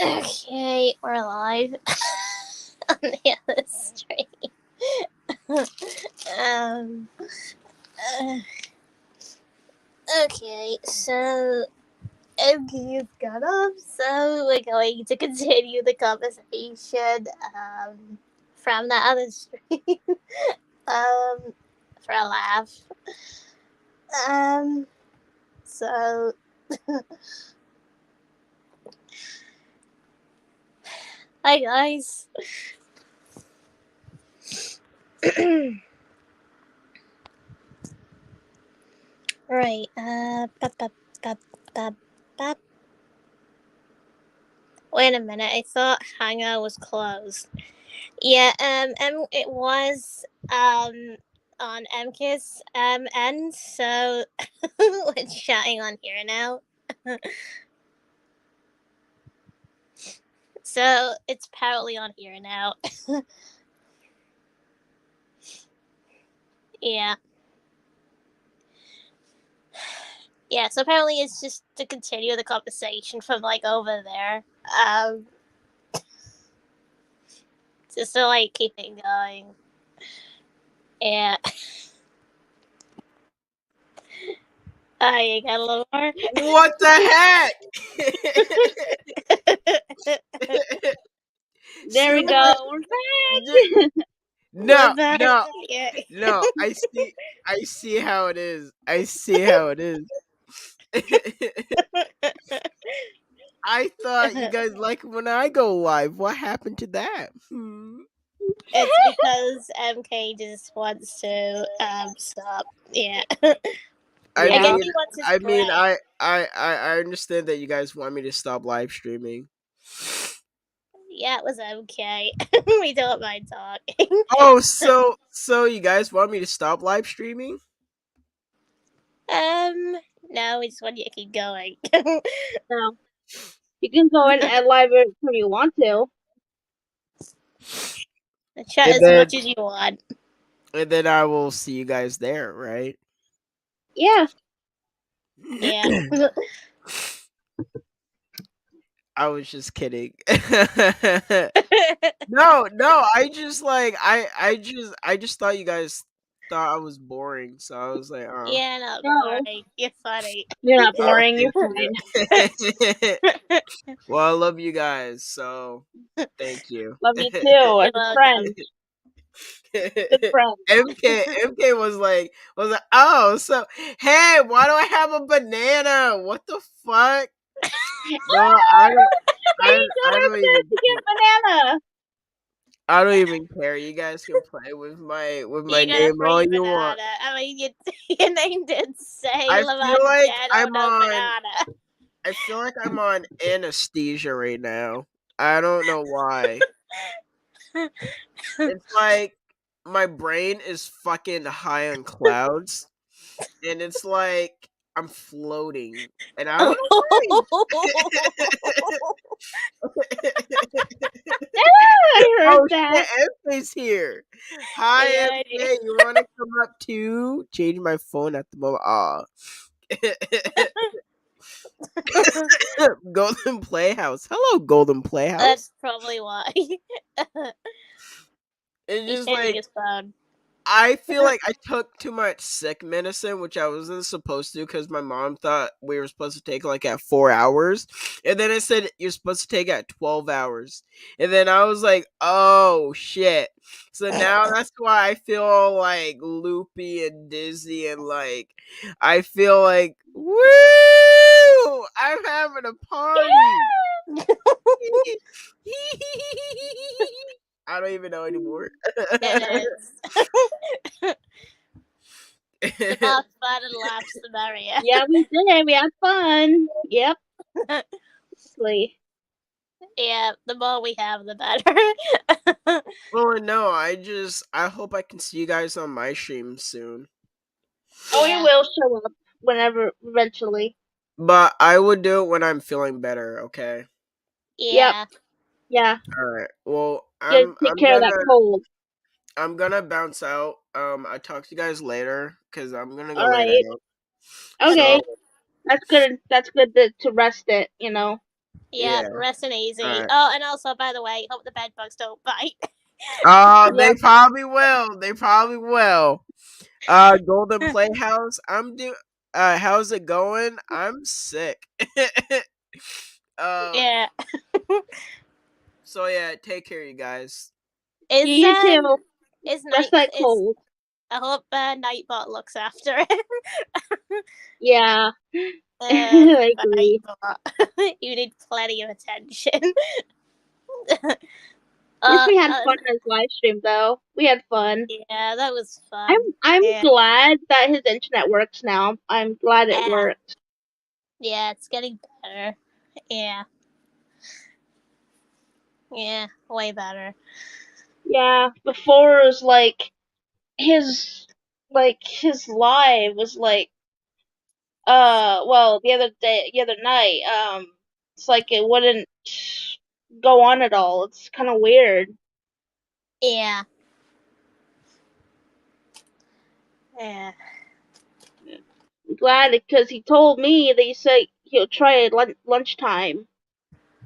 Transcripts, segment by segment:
Okay, we're live on the other stream. um, uh, okay, so MQ got off, so we're going to continue the conversation from the other stream um, for a laugh. So. Hi, guys. Right. Wait a minute. I thought Hangout was closed. Yeah. It was on MKIS end. So we're chatting on here now. So it's apparently on here now. Yeah. Yeah, so apparently it's just to continue the conversation from like over there. Just to like keep it going. Yeah. You got a little more? What the heck? There we go. We're back. No, We're back. no, Yeah. no. I see how it is. I see how it is. I thought you guys like when I go live. What happened to that? It's because MK just wants to stop. Yeah. I I guess mean, he wants his I break. mean, I understand that you guys want me to stop live streaming. Yeah, it was MK. We don't mind talking. Oh, so you guys want me to stop live streaming? No, we just want you to keep going. No. You can go and add live if you want to. Chat And as then, much as you want. and then I will see you guys there, right? Yeah. Yeah. I was just kidding. No, I just like I just thought you guys thought I was boring, so I was like, oh. Yeah, not No. boring. You're funny. You're not Oh, boring. You're thank fine. you. Well, I love you guys, so thank you. Love you too. You're As a welcome. friend. Good friend. MK was like, oh, so hey, why do I have a banana? What the fuck? No, You got don't upstairs even to get banana. I don't even care. You guys can play with my You got a name all free you want. banana. I mean, your name didn't say I feel like Lavangelo I'm no on. banana. I feel like I'm on anesthesia right now. I don't know why. It's like my brain is fucking high on clouds, and it's like I'm floating, and I don't know why. I heard Oh that. shit, MK's here. Hi Yeah, MK, you wanna come up too? Change my phone at the moment. Aw. Golden Playhouse. Hello, Golden Playhouse. that's probably why. It's He's just changing like his phone. I feel like I took too much sick medicine, which I wasn't supposed to because my mom thought we were supposed to take like at 4 hours. And then it said you're supposed to take at 12 hours. And then I was like, oh shit. So now that's why I feel all like loopy and dizzy and like I feel like, woo! I'm having a party. I don't even know anymore. It is. The more fun and laughs, the merrier. Yeah, we did. We had fun. Yep. Seriously. Yeah, the more we have, the better. Well, no, I hope I can see you guys on my stream soon. Oh, Yeah. you will show up whenever, eventually. But I would do it when I'm feeling better, okay? Yeah. Yeah. Alright. Well, You gotta take care of that cold. I'm gonna bounce out. I talk to you guys later because I'm gonna go lay Alright. down. Okay. So That's good. That's good to rest it, you know. Yeah, Yeah. resting easy. Alright. Oh, and also, by the way, hope the bed bugs don't bite. They Yep. probably will. They probably will. Golden Playhouse. How's it going? I'm sick. um. Yeah. So yeah, take care, you guys. Is You too. is That's night that is cold. I hope Nightbot looks after it. Yeah. I agree. Nightbot, you need plenty of attention. At least we had fun in his live stream, though. We had fun. Yeah, that was I'm fun. I'm Yeah. glad that his internet works now. I'm glad it Yeah. works. Yeah, it's getting better. Yeah. Yeah, way better. Yeah. Before it was his his live was well the other night, it's like it wouldn't go on at all. It's kinda weird. Yeah. Yeah. I'm glad because he told me that he said he'll try it lunchtime.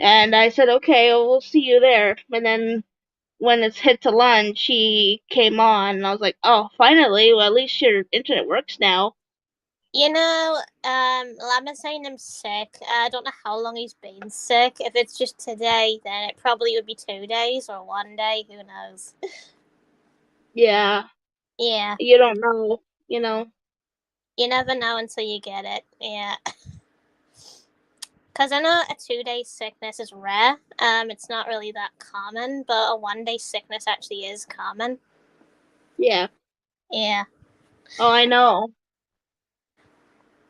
And I said, okay, well, we'll see you there. And then when it's hit to lunch, he came on, and I was like, oh, finally, well, at least your internet works now. You know, Lama saying I'm sick. I don't know how long he's been sick. If it's just today, then it probably would be 2 days or 1 day. Who knows? Yeah, Yeah. you don't know, you know. You never know until you get it. Yeah. Because I know a 2 day sickness is rare. It's not really that common, but a 1 day sickness actually is common. Yeah. Yeah. Oh, I know.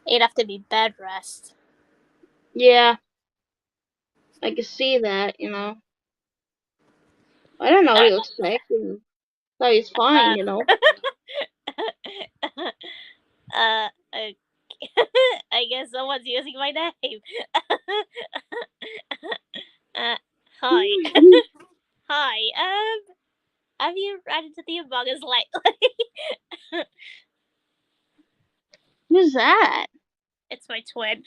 You'd have to be bed rest. Yeah. I can see that, you know. I don't know he was sick. And thought he's fine, you know. I guess someone's using my name. Hi. Hi. Have you run into the Among Us lately? Who's that? It's my twin.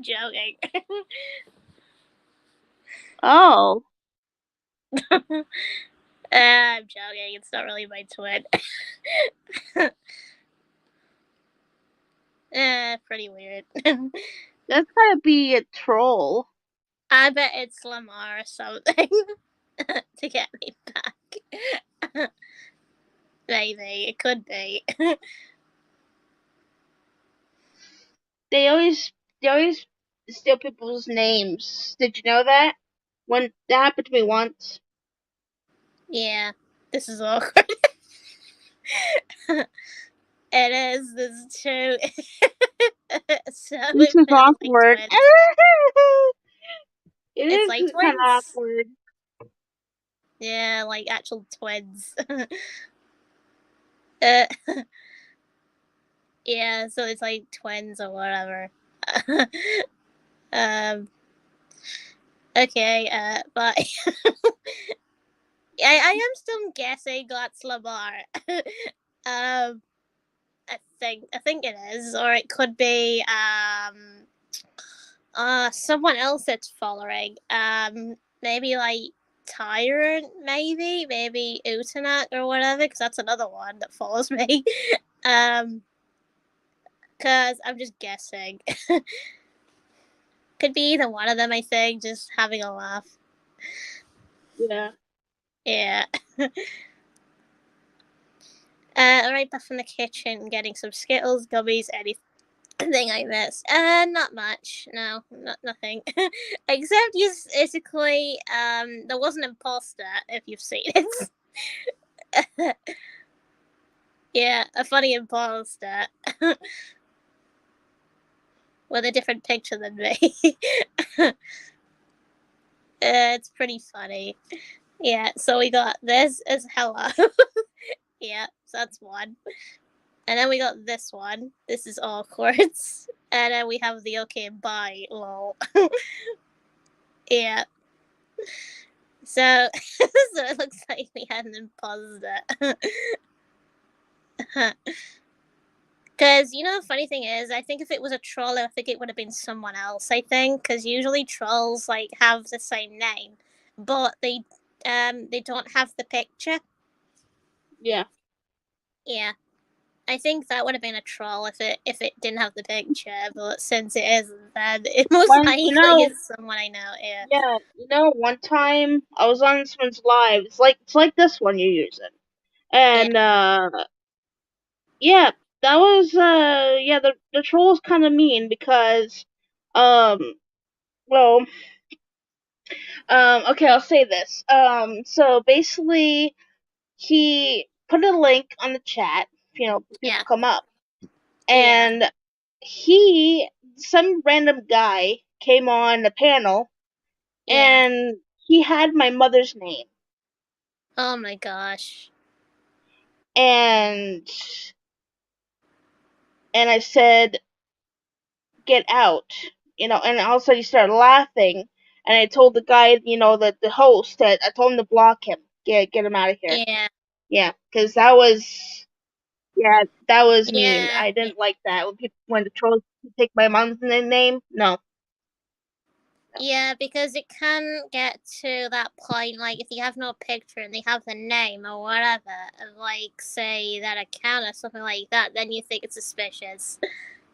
Joking. Oh. I'm joking. It's not really my twin. Pretty weird. That's gotta be a troll. I bet it's Lamar or something to get me back. Maybe it could be. They always steal people's names. Did you know that? When that happened to me once. Yeah, this is awkward. It is. This is true. So This is awkward. twins. It It's is like kind of twins. awkward. Yeah, like actual twins. uh, yeah, so it's like twins or whatever. um. Okay. But I am still guessing that's Lamar. I think it is, or it could be someone else that's following. Maybe like Tyrant, maybe Utanak or whatever, because that's another one that follows me. Because I'm just guessing. Could be either one of them. I think just having a laugh. Yeah. Yeah. Right back from the kitchen, getting some Skittles, gummies, anything I missed. Not much. No, nothing. Except just basically, there was an imposter, if you've seen it. Yeah, a funny imposter. With a different picture than me. It's pretty funny. Yeah, so we got this as hello. Yeah, so that's one. And then we got this one. This is awkward. And then we have the okay, bye, lol. Yeah. So, so it looks like we had an imposter. Because, the funny thing is, I think if it was a troll, I think it would have been someone else, I think. Because usually trolls, like, have the same name. But they don't have the picture. Yeah. Yeah. I think that would have been a troll if it didn't have the picture, but since it isn't, then it most When likely is someone I know. Yeah. yeah, one time I was on someone's live. It's like this one you're using, and yeah, that was yeah, the troll was kind of mean because um well okay, I'll say this. So basically he put a link on the chat, for people Yeah. to come up, Yeah. and some random guy came on the panel, Yeah. and he had my mother's name, Oh my gosh. and I said, "Get out," and all of a sudden he started laughing, and I told the guy, that the host, that I told him to block him, get him out of here. Yeah. Yeah, because that was mean. Yeah. I didn't like that when the trolls take my mom's name. No. Yeah, because it can get to that point, like if you have no picture and they have the name or whatever, of like say that account or something like that, then you think it's suspicious.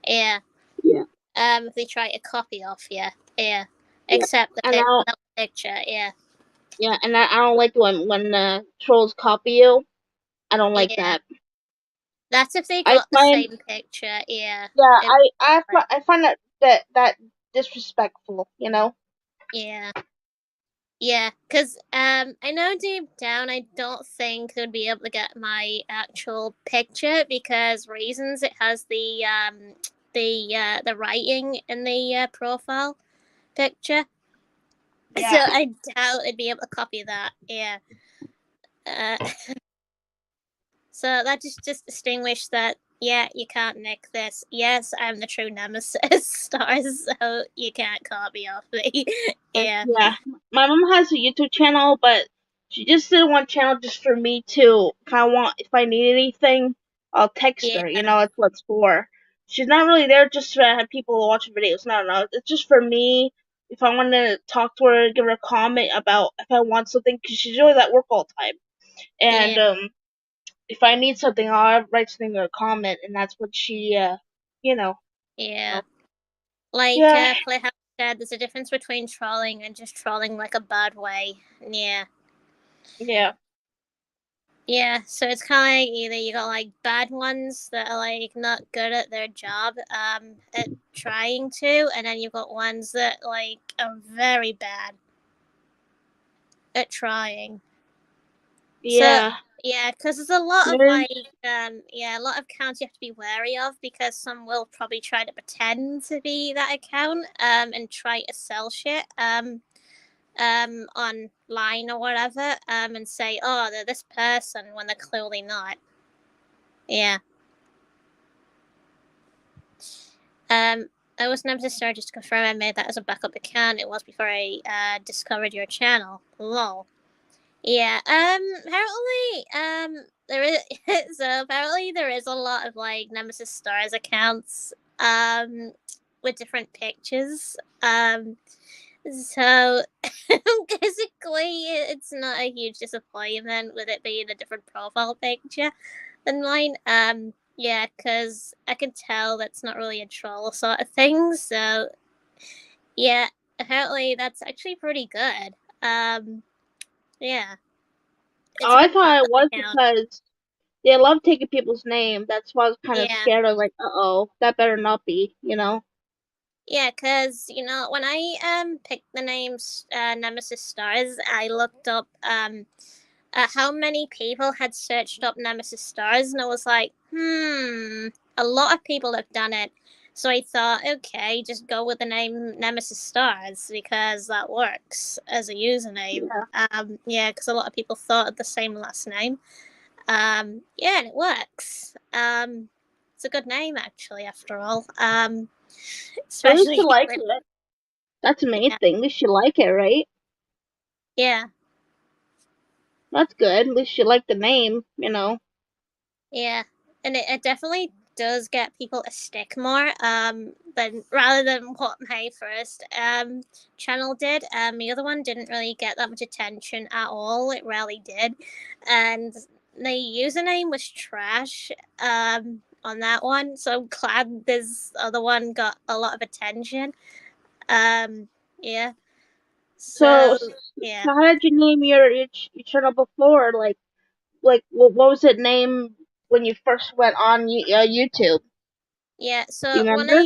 Yeah. Yeah. If they try to copy off you. Yeah. Yeah. Except the And I without the picture. Yeah. I don't like when trolls copy you. I don't like Yeah. that. That's if they I got the find same picture. Yeah. yeah, It, I find that disrespectful. yeah. Yeah, because I know deep down I don't think they'd be able to get my actual picture because reasons it has the writing in the profile picture, so Yeah. I doubt they'd be able to copy that. Yeah. Uh, so that just distinguished that. Yeah, you can't nick this. Yes, I'm the true nemesis stars, so you can't copy off me. Yeah. Yeah. My mom has a YouTube channel, but she just did one channel just for me to kind of want, if I need anything, I'll text Yeah. her. That's what it's for. She's not really there just to have people watching videos. No. It's just for me. If I want to talk to her, give her a comment about if I want something, because she's always at work all the time. And Yeah. if I need something, I'll write something in a comment, and that's what she, you know. Yeah. So, Like yeah. Playhouse said, there's a difference between trolling and just trolling like a bad way. Yeah. Yeah. Yeah, so it's kind of like either you got like bad ones that are like not good at their job at trying to, and then you've got ones that like are very bad at trying. So Yeah. yeah, because there's a lot of There's, like a lot of accounts you have to be wary of because some will probably try to pretend to be that account and try to sell shit online or whatever and say, oh, they're this person when they're clearly not. Yeah. I was Nemesis Star, just to confirm I made that as a backup account. It was before I discovered your channel. Lol. Yeah. Apparently there is so apparently there is a lot of like Nemesis Stars accounts with different pictures. So basically it's not a huge disappointment with it being a different profile picture than mine. Yeah, because I can tell that's not really a troll sort of thing. So yeah, apparently that's actually pretty good. Yeah, it's a I good thought it backup was account. because they love taking people's name. That's why I was kind of Yeah, scared. I was like, uh-oh, that better not be. yeah, because when I picked the names Nemesis Stars, I looked up how many people had searched up Nemesis Stars, and I was like, a lot of people have done it. So I thought, okay, just go with the name Nemesis Stars because that works as a username. Yeah. Yeah, because a lot of people thought of the same last name. Yeah, and it works. It's a good name actually, after all. At least you Especially like when, it. That's the main yeah, thing. At least you like it, right? yeah, That's good. At least you like the name. yeah, and it definitely does get people to stick more. Than rather than what my first channel did. The other one didn't really get that much attention at all. It rarely did, and the username was trash. On that one, so I'm glad this other one got a lot of attention. Yeah. So, So yeah. how did you name your channel before? Like what was it named when you first went on YouTube? Yeah, Do you so remember?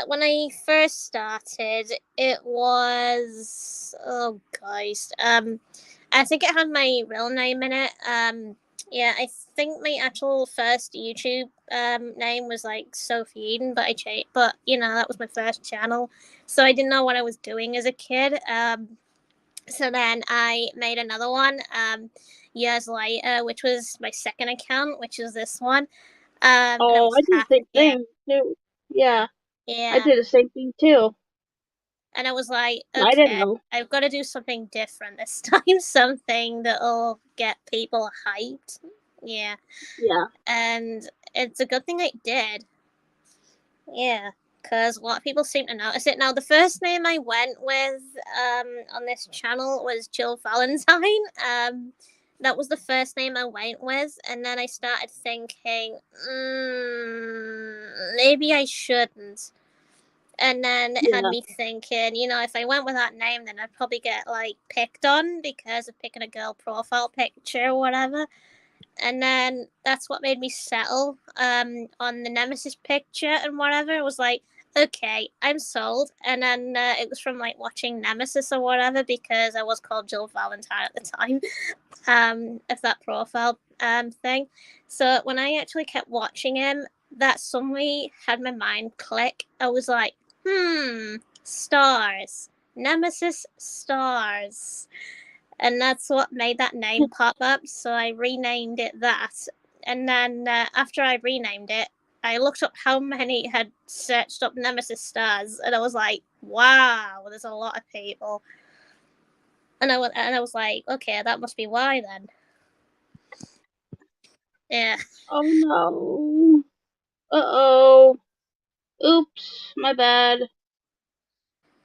when I first started, it was oh guys, I think it had my real name in it. Yeah, I think my actual first YouTube name was like Sophie Eden, but I changed. But that was my first channel, so I didn't know what I was doing as a kid. So then I made another one years later, which was my second account, which is this one. And it Oh, was I did the same yeah, thing too. Yeah, I yeah. did the same thing too. And I was like, I didn't okay, know. I've got to do something different this time, something that'll get people hyped. Yeah. Yeah. And it's a good thing I did. Yeah. Because a lot of people seem to notice it. Now, the first name I went with on this channel was Jill Valentine. That was the first name I went with. And then I started thinking, maybe I shouldn't. And then it had Yeah. me thinking, if I went with that name, then I'd probably get like picked on because of picking a girl profile picture or whatever. And then that's what made me settle on the Nemesis picture and whatever. It was like, okay, I'm sold. And then it was from like watching Nemesis or whatever because I was called Jill Valentine at the time of that profile thing. So when I actually kept watching him, that suddenly had my mind click. I was like, stars. Nemesis stars. And that's what made that name pop up. So I renamed it that. And then after I renamed it, I looked up how many had searched up Nemesis stars, and I was like, wow, there's a lot of people. And I was like, okay, that must be why then. Yeah. Oh no. Uh-oh. Oops, my bad.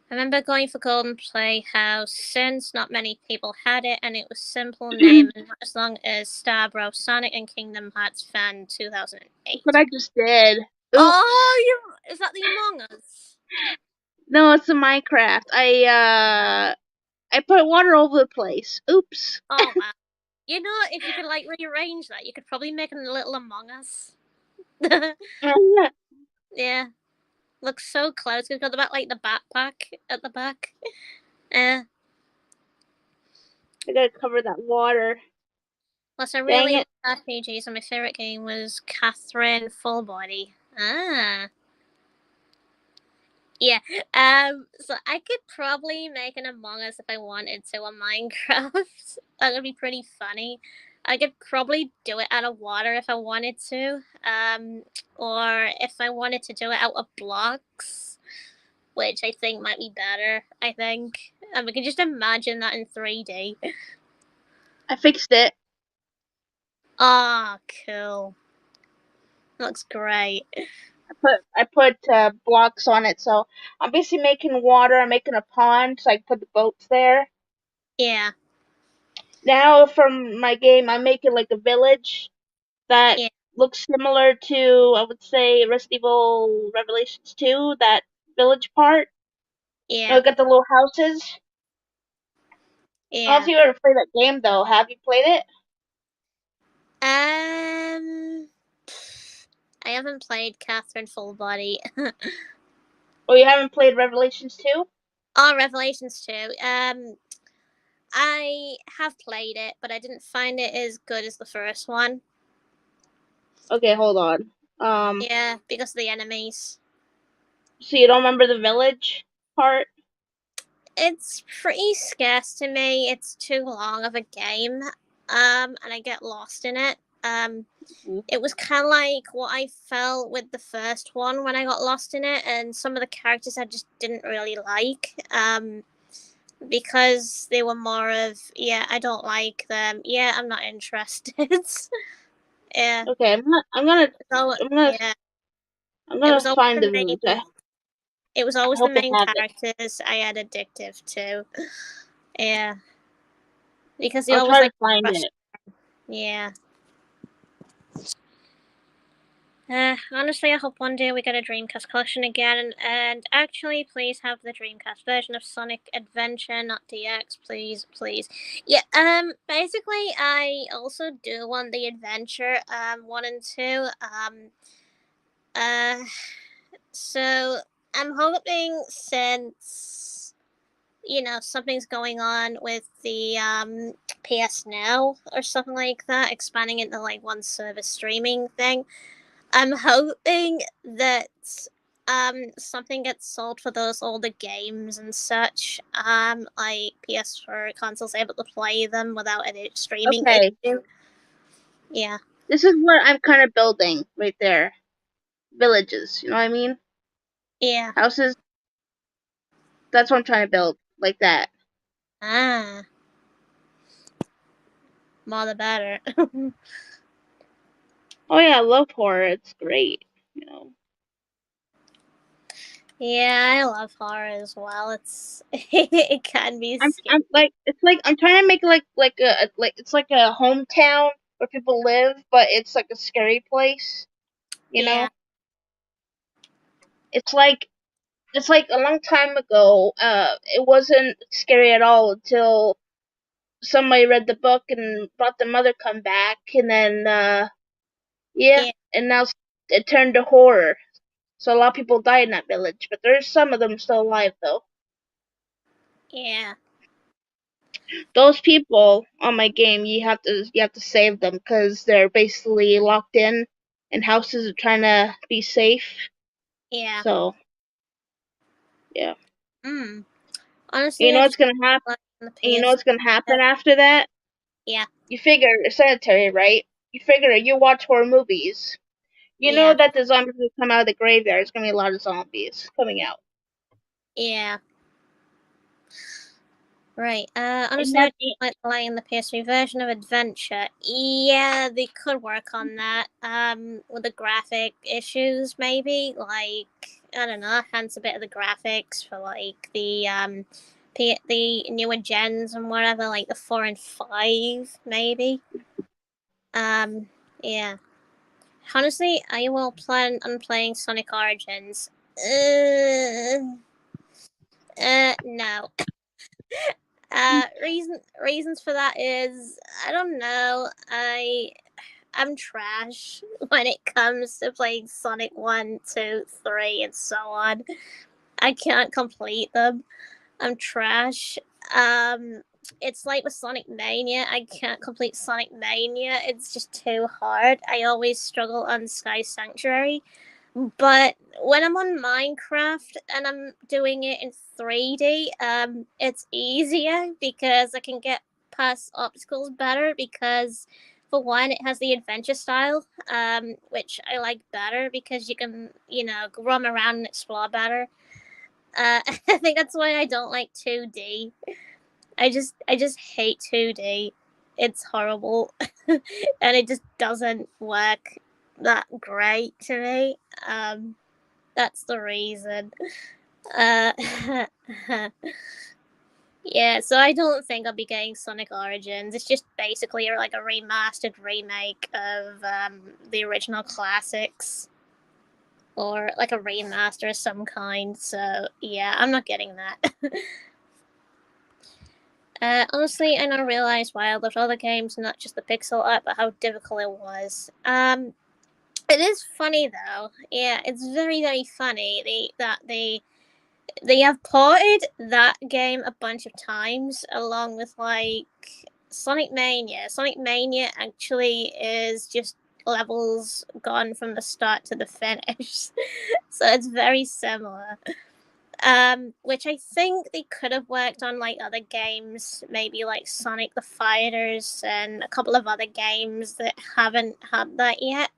I remember going for Golden Playhouse since not many people had it, and it was simple name and not as long as Starbro, Sonic and Kingdom Hearts fan 2008. That's what I just did. Oops. Oh, is that the Among Us? No, it's a Minecraft. I put water over the place. Oops. Oh wow. If you could like rearrange that, you could probably make a little Among Us. I Yeah. Looks so close. It's got like the backpack at the back. Yeah. gotta cover that water. Plus, I Dang really it. like RPGs, and my favorite game was Catherine Full Body. Ah. Yeah. So I could probably make an Among Us if I wanted to on Minecraft. That would be pretty funny. I could probably do it out of water if I wanted to. Or if I wanted to do it out of blocks, which I think might be better. I think. We can just imagine that in 3D. I fixed it. Ah, cool. Looks great. I put blocks on it, so I'm basically making water. I'm making a pond, so I can put the boats there. Yeah. Now, from my game, I'm making like a village that Yeah. looks similar to, I would say, Resident Evil Revelations 2, that village part. Yeah. Got the little houses. I don't know if Yeah. you ever played that game, though. Have you played it? Um. I haven't played Catherine Full Body. Or you haven't played Revelations 2? Oh, Revelations 2. I have played it, but I didn't find it as good as the first one. Okay, hold on. Yeah, because of the enemies. So you don't remember the village part? It's pretty scarce to me. It's too long of a game. And I get lost in it. It was kind of like what I felt with the first one when I got lost in it, and some of the characters I just didn't really like. Because they were more of, yeah, I don't like them. Yeah, I'm not interested. Yeah. Okay, I'm gonna So I'm gonna yeah, I'm it gonna was always find the the village. main. It was I always the hope they main have it. characters I had addictive to. Yeah, because they I'll always try to like find rush. it. Yeah. Honestly, I hope one day we get a Dreamcast collection again, and actually, please have the Dreamcast version of Sonic Adventure, not DX, please, please. Yeah. Basically, I also do want the Adventure, 1 and 2. Uh, so I'm hoping since something's going on with the PS Now or something like that, expanding into like one service streaming thing. I'm hoping that something gets sold for those older games and such. Like PS4 consoles able to play them without any streaming Okay, issue. Yeah, this is what I'm kind of building right there. Villages, you know what I mean? yeah. Houses. That's what I'm trying to build, like that. Ah, more the better. Oh yeah, I love horror. It's great. You know. Yeah, I love horror as well. It can be I'm scary. like it's like I'm trying to make like it's like a hometown where people live, but it's like a scary place. You Yeah, know, it's like a long time ago. It wasn't scary at all until somebody read the book and brought the mother come back, and then yeah, yeah, and now it turned to horror. So a lot of people died in that village, but there's some of them still alive though. yeah, Those people on my game, you have to save them because they're basically locked in, and houses are trying to be safe. yeah. So yeah, Mm. you Honestly, know I what's just gonna happen. like the You know PS. what's gonna happen after that? Yeah, You figure a cemetery, right? You figure you watch horror movies. You know yeah, that the zombies will come out of the graveyard. There's gonna be a lot of zombies coming out. yeah. Right. And Honestly, I that, like playing the PS3 version of Adventure. Yeah, they could work on that. With the graphic issues, maybe like I don't know, enhance a bit of the graphics for like the newer gens and whatever, like the 4 and 5, maybe. Um, yeah. Honestly, I will plan on playing Sonic Origins. No. Reasons for that is I don't know. I'm trash when it comes to playing Sonic 1, 2, 3, and so on. I can't complete them. I'm trash. It's like with Sonic Mania. I can't complete Sonic Mania. It's just too hard. I always struggle on Sky Sanctuary. But when I'm on Minecraft and I'm doing it in 3D, it's easier because I can get past obstacles better because for one, it has the adventure style, which I like better because you can, roam around and explore better. I think that's why I don't like 2D. I just hate 2D. It's horrible, and it just doesn't work that great to me. That's the reason. Uh, yeah, so I don't think I'll be getting Sonic Origins. It's just basically like a remastered remake of the original classics, or like a remaster of some kind. So yeah, I'm not getting that. Honestly, I now realize why I loved other games, not just the pixel art, but how difficult it was. It is funny though. Yeah, it's very very funny. They have ported that game a bunch of times along with like Sonic Mania. Sonic Mania actually is just levels gone from the start to the finish. So it's very similar. Which I think they could have worked on like other games, maybe like Sonic the Fighters and a couple of other games that haven't had that yet.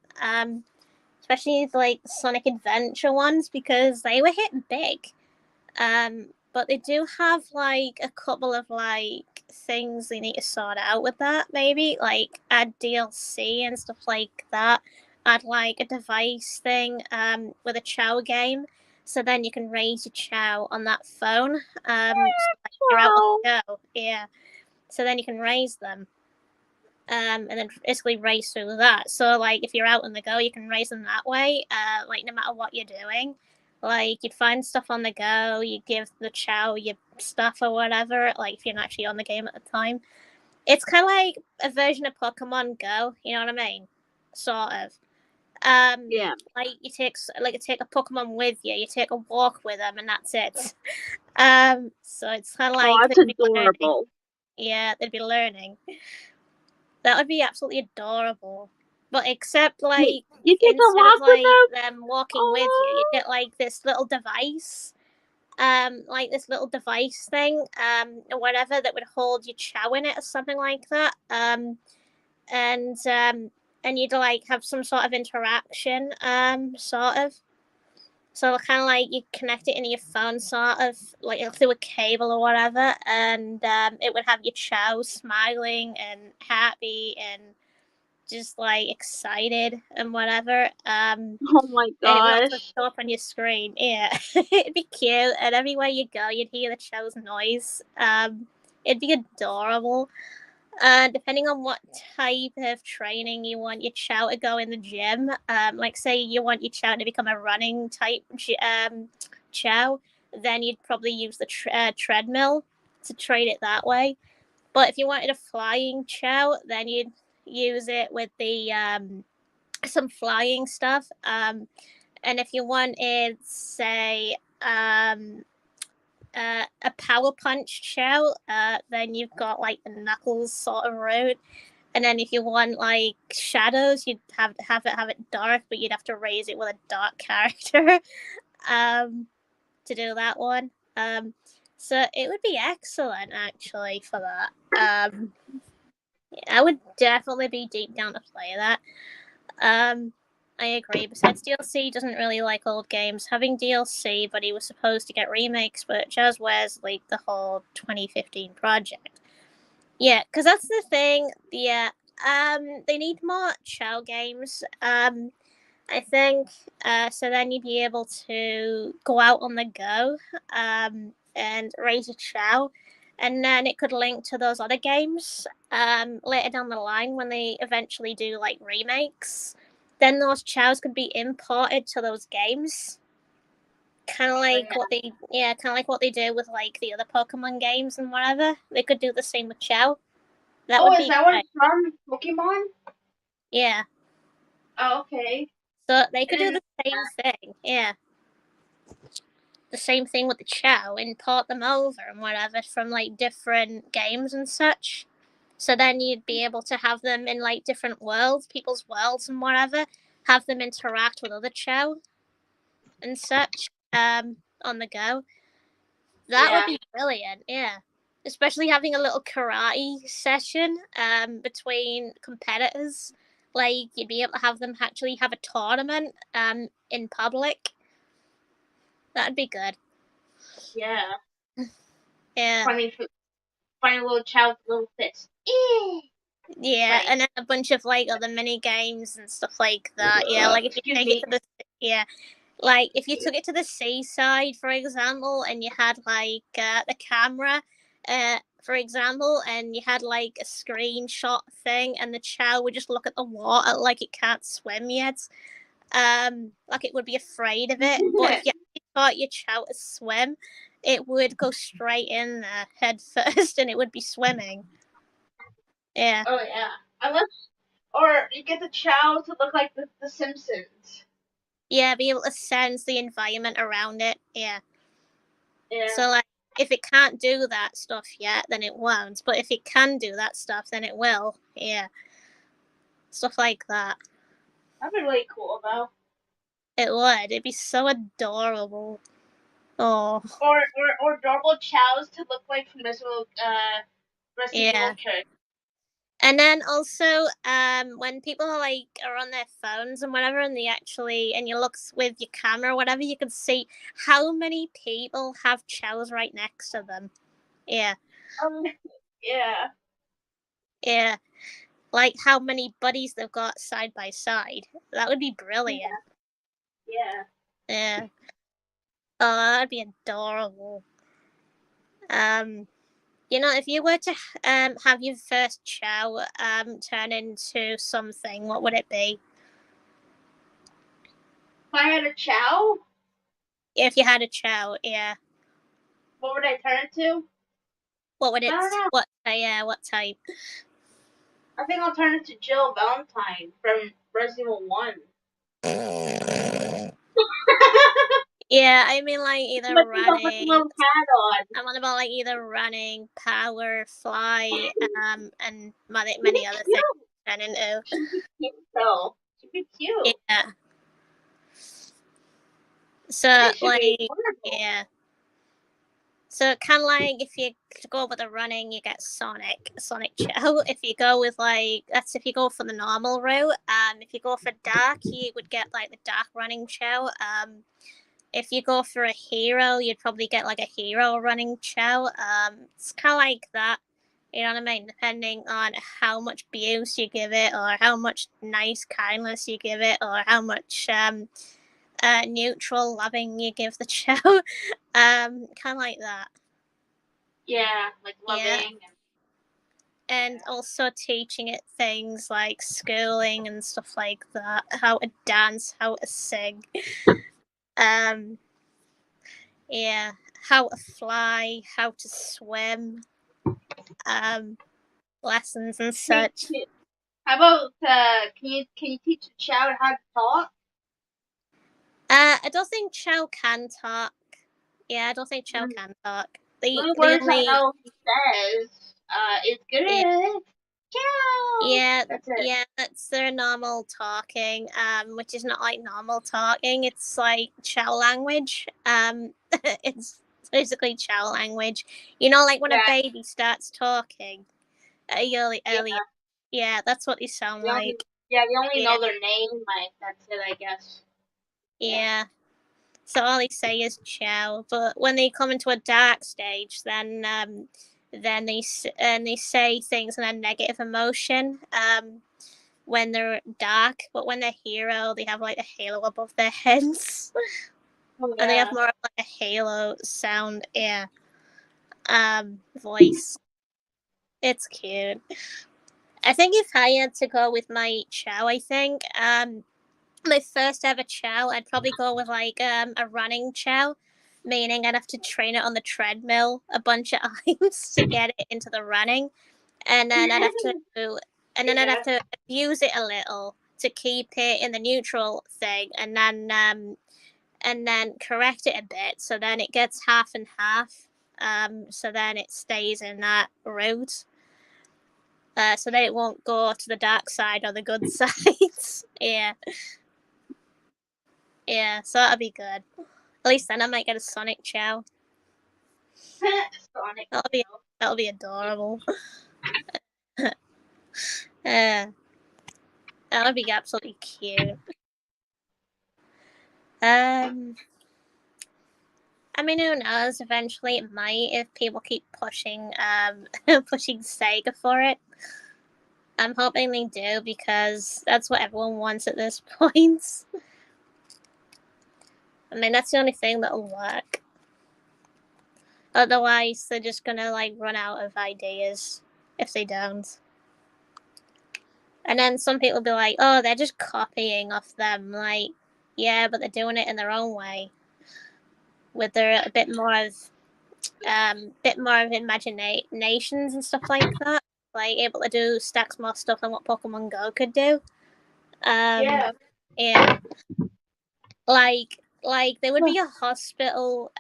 Especially the, like Sonic Adventure ones because they were hit big. But they do have like a couple of like things they need to sort out with that. Maybe like add DLC and stuff like that. Add like a device thing with a Chow game, so then you can raise your Chow on that phone. So like you're out on the go, yeah. So then you can raise them. And then basically race through that. So like if you're out on the go, you can race them that way. Like no matter what you're doing, like you'd find stuff on the go, you give the Chow your stuff or whatever. Like if you're not actually on the game at the time, it's kind of like a version of Pokemon Go. You know what I mean? Sort of. Yeah. Like you take a Pokemon with you, you take a walk with them, and that's it. So it's kind of like Oh, that's they'd be learning. adorable. Yeah, they'd be learning. That would be absolutely adorable. But except like You get to instead of walk with like them? them walking with you get like this little device. Like this little device thing, or whatever that would hold your Chow in it or something like that. And you'd like have some sort of interaction, sort of. So kind of like you connect it into your phone, sort of like through a cable or whatever, and it would have your Chow smiling and happy and just like excited and whatever. Oh my And it would also gosh. show up on your screen. Yeah, it'd be cute, and everywhere you go, you'd hear the Chow's noise. It'd be adorable. Depending on what type of training you want your Chow to go in the gym, like say you want your Chow to become a running type Chow, then you'd probably use the treadmill to train it that way. But if you wanted a flying Chow, then you'd use it with the some flying stuff. And if you wanted, say, a power punch Chow, then you've got like the Knuckles sort of route. And then if you want like shadows, you'd have it dark, but you'd have to raise it with a dark character to do that one. So it would be excellent actually for that. I would definitely be deep down to play that. I agree. Besides, DLC doesn't really like old games. Having DLC, but he was supposed to get remakes, but Jazzwares leaked the whole 2015 project. Yeah, because that's the thing. Yeah, they need more Chow games. I think. So then you'd be able to go out on the go, and raise a Chow, and then it could link to those other games. Later down the line when they eventually do like remakes, then those Chows could be imported to those games. Kind of like what they do with like the other Pokemon games and whatever. They could do the same with Chow. That would Oh, be is that what great. it's from? Pokemon? Yeah. Oh, okay. So they could do And the same thing. Yeah. The same thing with the Chow, import them over and whatever from like different games and such. So then you'd be able to have them in like different worlds, people's worlds and whatever, have them interact with other Chow and such, on the go. That would yeah. be brilliant, yeah. Especially having a little karate session between competitors. Like you'd be able to have them actually have a tournament in public. That'd be good. Yeah. Yeah. Funny little child with little fist. Yeah, Funny. and then a bunch of like other mini games and stuff like that. Yeah, like if you Excuse take me. it to the like if you took it to the seaside, for example, and you had like the camera, for example, and you had like a screenshot thing, and the Chow would just look at the water like it can't swim yet, like it would be afraid of it. But if you actually taught your Chow to swim, it would go straight in there head first, and it would be swimming. Yeah. Oh yeah. Or you get the Chow to look like the Simpsons. Yeah, be able to sense the environment around it. Yeah. Yeah. So like if it can't do that stuff yet, then it won't. But if it can do that stuff, then it will. Yeah. Stuff like that. That'd be really cool though. It would. It'd be so adorable. Oh. Or adorable Chows to look like from Resident Yeah. Evil character. And then also, when people are on their phones and whatever, and you look with your camera or whatever, you can see how many people have Chows right next to them. Yeah. Yeah. Yeah. Like how many buddies they've got side by side. That would be brilliant. Yeah. Yeah. Oh, that'd be adorable. If you were to have your first chow turn into something, what would it be? If I had a chow, If you had a chow, yeah. what would I turn it to? What would I it? don't know. What type? I think I'll turn it to Jill Valentine from Resident Evil 1. Yeah, I mean like either But think I'll put the running. little hat on. I'm on about like either running, power, fly, and many She'd be other things. cute. Turn into. She'd be cute, though. She'd be cute. Yeah. So It should like be wonderful. yeah. So kind of like if you go with the running, you get Sonic Chow. If you go with that's if you go for the normal route. If you go for dark, you would get like the dark running Chow. If you go for a hero, you'd probably get like a hero running Chow. It's kind of like that. You know what I mean? Depending on how much abuse you give it, or how much nice kindness you give it, or how much neutral loving you give the Chow. Kind of like that. Yeah, like Yeah. loving. And also teaching it things like schooling and stuff like that, how to dance, how to sing, um, yeah, how to fly, how to swim, lessons and such. How about can you teach the child how to talk? I don't think Chow can talk. Yeah, I don't think Chow can talk. The The only the words I only know he says is yeah, good. Ciao. yeah, That's it. yeah, that's their normal talking, which is not like normal talking. It's like Chow language. It's basically Chow language. You know, like when a Yeah, baby starts talking yeah. early. Yeah, that's what they sound They only like. they only Yeah, know their name. Like that's it, I guess. Yeah. yeah. So all they say is Chow. But when they come into a dark stage, then they say things in a negative emotion. When they're dark, but when they're hero, they have like a halo above their heads, Oh and they have yeah. more of like a halo sound, yeah, voice. It's cute. I think if I had to go with my Chow, I think my first ever Chow, I'd probably go with like a running Chow, meaning I'd have to train it on the treadmill a bunch of times to get it into the running, and then I'd have to Yeah. abuse it a little to keep it in the neutral thing, and then correct it a bit so then it gets half and half. So then it stays in that route. So then it won't go to the dark side or the good sides. Yeah, yeah. So that'll be good. At least then I might get a Sonic Chow. Sonic. That'll be that'll be adorable. That would be absolutely cute. Um, I mean, who knows? Eventually, it might if people keep pushing, pushing Sega for it. I'm hoping they do because that's what everyone wants at this point. I mean, that's the only thing that'll work. Otherwise, they're just gonna like run out of ideas if they don't. And then some people will be like, "Oh, they're just copying off them." Like, yeah, but they're doing it in their own way, with their bit more of imaginations and stuff like that. Like able to do stacks more stuff than what Pokemon Go could do. Yeah. Yeah, like there would be a hospital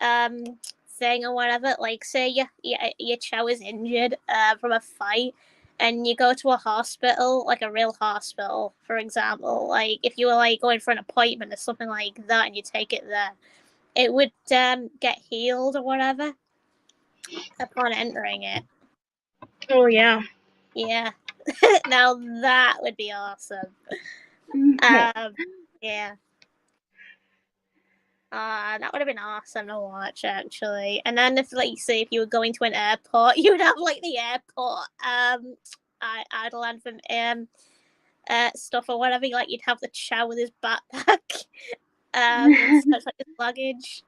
thing or whatever. Like say your Chow is injured from a fight, and you go to a hospital, like a real hospital, for example. Like if you were like going for an appointment or something like that, and you take it there, it would get healed or whatever upon entering it. Oh yeah. Yeah. Now that would be awesome. Yeah. That would have been awesome to watch, actually. And then if, like, say, if you were going to an airport, you would have like the airport Idleland from stuff or whatever. Like, you'd have the Chow with his backpack, and such like his luggage.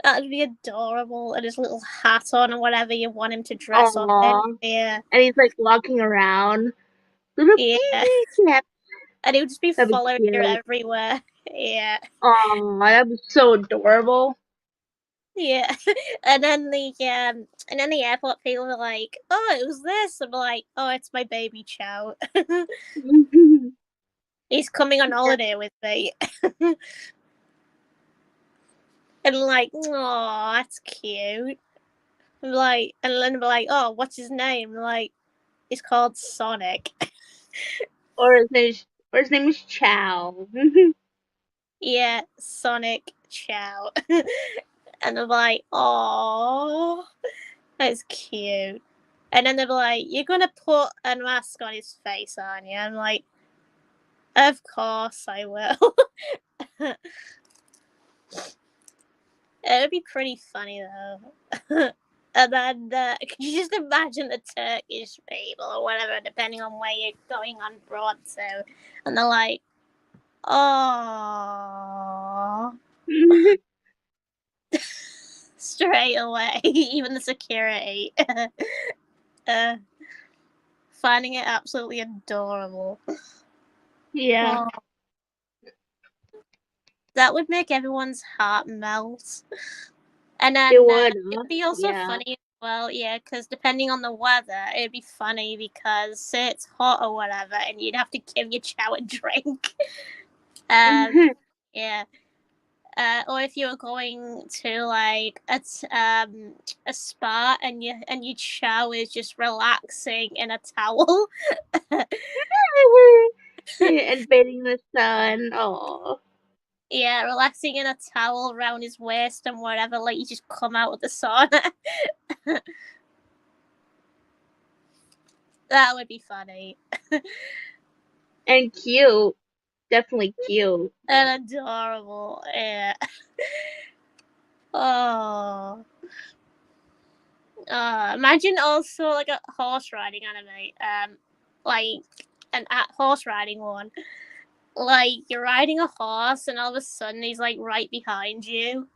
That would be adorable, and his little hat on or whatever you want him to dress up in. Aww. Yeah, And he's like walking around. Little yeah. yeah. And he would just be That'd be following you cute. everywhere. Yeah. Aww, that'd be so adorable. Yeah, and then the airport people were like, "Oh, it was this." I'm like, "Oh, it's my baby Chow. He's coming on holiday with me." And like, "Oh, that's cute." I'm like, and then they're like, "Oh, what's his name?" I'm like, "He's called Sonic." Or his name is Chow. Yeah, Sonic Chow. And I'm like, "Oh, that's cute." And then they're like, "You're gonna put a mask on his face, aren't you?" I'm like, "Of course I will." It would be pretty funny though. And then could you just imagine the Turkish people or whatever, depending on where you're going on abroad to, and they're like, "Oh," straight away, even the security, finding it absolutely adorable. Yeah. Oh, that would make everyone's heart melt. And then It would, it'd be also yeah. funny as well, yeah, because depending on the weather, it'd be funny because say it's hot or whatever, and you'd have to give your Chow a drink. Yeah. Or if you were going to like a spa and your Chow is just relaxing in a towel. And bathing the sun. Oh. Yeah, relaxing in a towel around his waist and whatever, like you just come out of the sauna. That would be funny. And cute. Definitely cute. And adorable. Yeah. Oh. Imagine also like a horse riding anime. Like an horse riding one. Like you're riding a horse and all of a sudden he's like right behind you.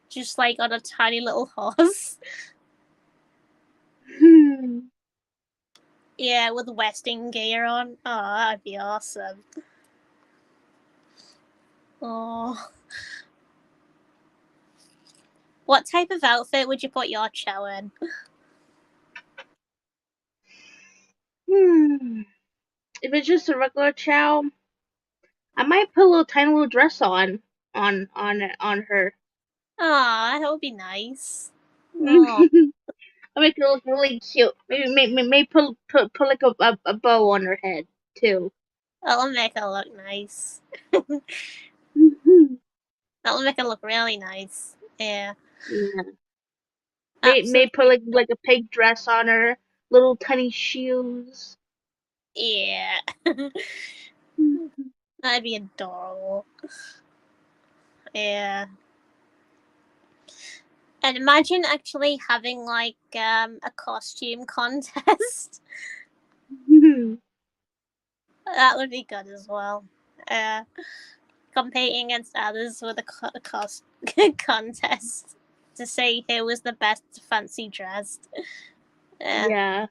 Just like on a tiny little horse. Yeah, with Westing gear on. Oh, that'd be awesome. Oh. What type of outfit would you put your Chow in? If it's just a regular Chow, I might put a little tiny little dress on her. Aw, that would be nice. Oh, I'll make it look really cute. Maybe put like a bow on her head too. that'll make it look nice. That'll make it look really nice. Yeah. Yeah. Absolutely. May put like a pink dress on her, little tiny shoes. Yeah. That'd be adorable. Yeah. And imagine actually having like a costume contest. That would be good as well. Competing against others with a contest to see who was the best fancy dressed. Yeah.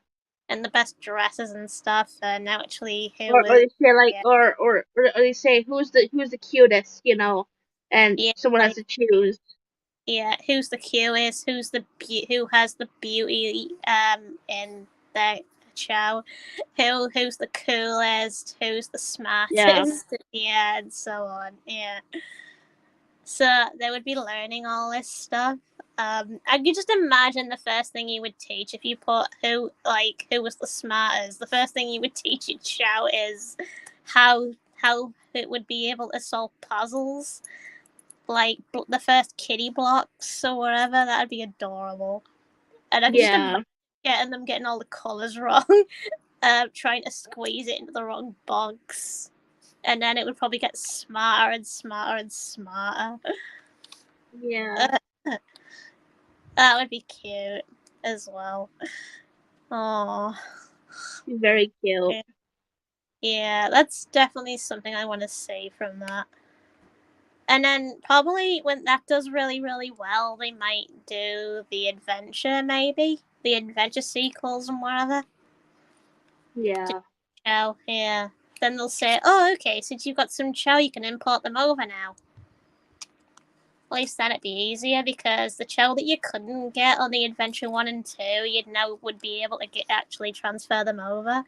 And the best dresses and stuff, and actually who Or was they say like or they say who's the cutest, and yeah, someone like, has to choose. yeah, who's the cutest, who has the beauty in the Chow, who's the coolest, who's the smartest, yeah, and so on. Yeah. So they would be learning all this stuff. I could just imagine the first thing you would teach if you put who was the smartest. The first thing you would teach your Chow is how it would be able to solve puzzles, like the first kitty blocks or whatever. That'd be adorable. And I could just imagine getting all the colors wrong, trying to squeeze it into the wrong box, and then it would probably get smarter and smarter and smarter. Yeah, That would be cute as well. Oh, very cute. yeah, that's definitely something I want to see from that. And then probably when that does really, really well, they might do the adventure, maybe the adventure sequels and whatever. Yeah. Chow, yeah. Then they'll say, "Oh, okay, since you've got some chow, you can import them over now." At least that'd be easier because the chow that you couldn't get on the Adventure 1 and 2, you'd now would be able to actually transfer them over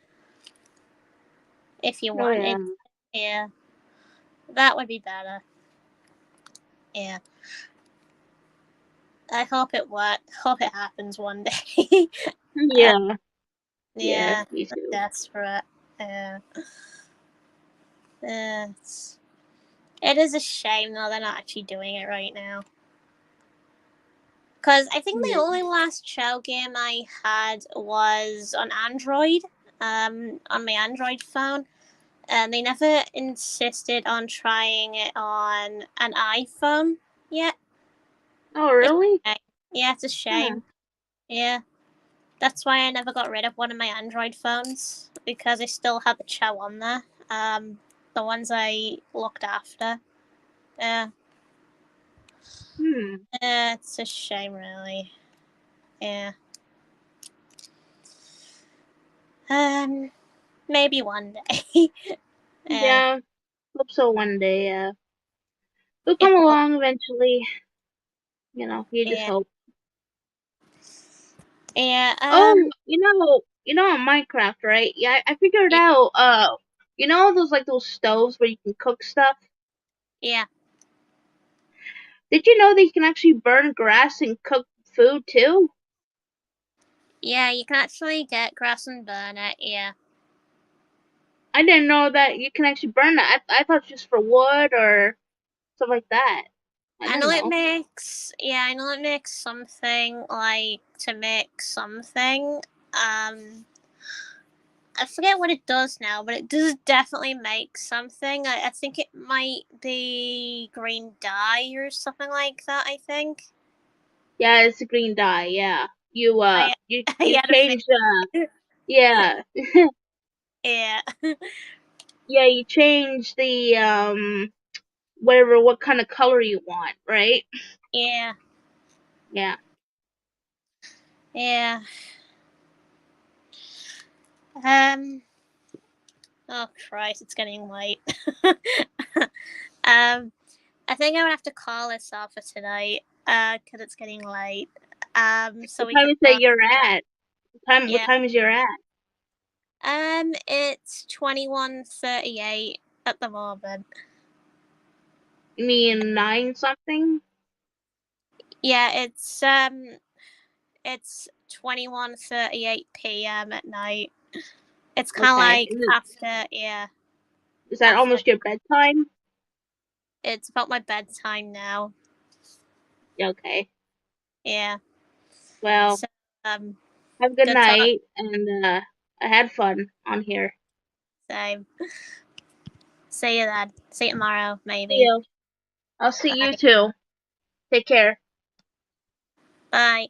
if you Oh yeah. wanted. Yeah, that would be better. Yeah. I hope it works. Hope it happens one day. Yeah. Yeah, Me I'm too. desperate. Yeah. It is a shame though they're not actually doing it right now. Because I think the Yeah. only last Shell game I had was on Android, on my Android phone, and they never insisted on trying it on an iPhone yet. Oh really? Yeah, it's a Huh. shame. Yeah, that's why I never got rid of one of my Android phones because I still had the Chow on there. The ones I looked after. Yeah, Hmm. it's a shame, really. Yeah. Maybe one day. Yeah. Yeah. Hope so one day. Yeah. It'll It come will. along eventually. You just Yeah. hope. Yeah. Oh, on Minecraft, right? Yeah, I figured Yeah. out. Those stoves where you can cook stuff. Yeah. Did you know that you can actually burn grass and cook food too? Yeah. You can actually get grass and burn it. Yeah. I didn't know that you can actually burn that. I thought it's just for wood or stuff like that. I I didn't know it know. makes. Yeah, I know it makes something like to make something. I forget what it does now, but it does definitely make something. I think it might be green dye or something like that. I think. Yeah, it's a green dye. Yeah, you I you I you had a change yeah yeah. yeah you change the whatever what kind of color you want, right? Yeah. Yeah. Yeah. Um. Oh Christ! It's getting late. I think I'm gonna have to call this off for tonight. Because it's getting late. So What we time can is that talk. you're at? What Yeah. time is you're at? It's 21:38 at the moment. You mean 9 something? Yeah, it's 21:38 p.m. at night. It's kind of Okay. like after, yeah, Is that after. almost your bedtime? It's about my bedtime now. Okay. Yeah. Well, So have a good good talk. night, and I had fun on here. So see you then. See you tomorrow, See maybe. you. I'll see you Bye. too. Take care. Bye.